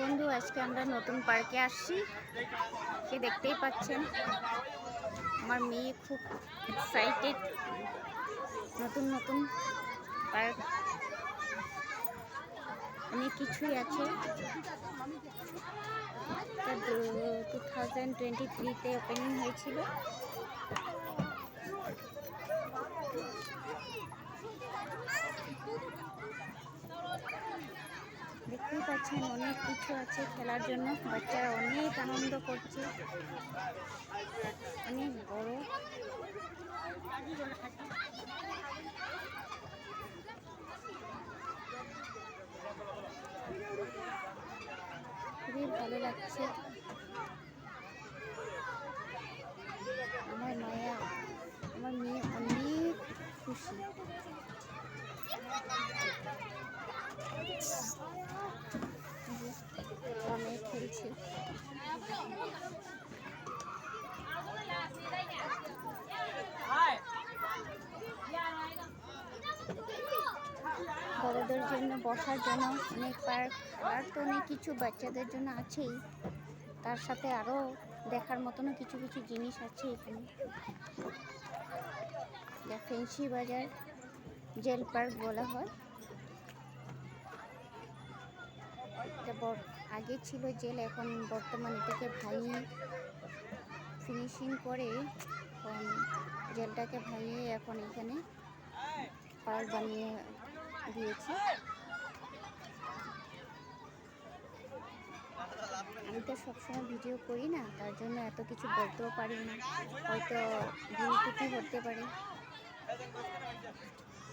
বন্ধু, আজকে আমরা নতুন পার্কে আসছি। সে দেখতেই পাচ্ছেন আমার মেয়ে খুব এক্সাইটেড। নতুন নতুন পার্ক অনেক কিছুই আছে। 2023-তে ওপেনিং হয়েছিল। দেখতেই পাচ্ছেন অনেক কিছু আছে খেলার জন্য। বাচ্চারা অনেক আনন্দ করছে, অনেক বড়। খুবই ভালো লাগছে। আমার মেয়ে অনেক খুশি। মেয়ে খেলছে। বড়দের জন্য বসার জন্য অনেক পার্ক, আর তো অনেক কিছু বাচ্চাদের জন্য আছেই। তার সাথে আরও দেখার মতনও কিছু কিছু জিনিস আছে এখানে। যা ফেন্সি বাজার জেল পার্ক বলা হয়। আগে ছিল জেল, এখন বর্তমানে এটাকে ভাঙিয়ে ফিনিশিং করে এখন জেলটাকে ভাঙিয়ে এখন এখানে পার্ক বানিয়ে দিয়েছে। আমি তো সবসময় ভিডিও করি না, তার জন্য এত কিছু বলতেও পারি না, হয়তো ভুল ত্রুটি হতে পারে।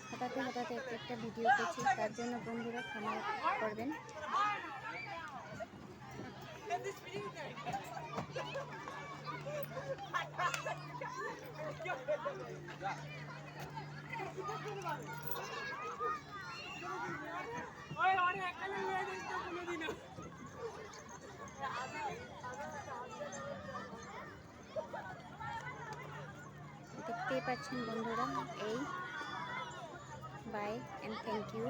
হঠাৎ একটা ভিডিও করছি, তার জন্য বন্ধুরা ক্ষমা করবেন। দেখতেই পাচ্ছেন বন্ধুরা, এই বাই এন্ড থ্যাংক ইউ।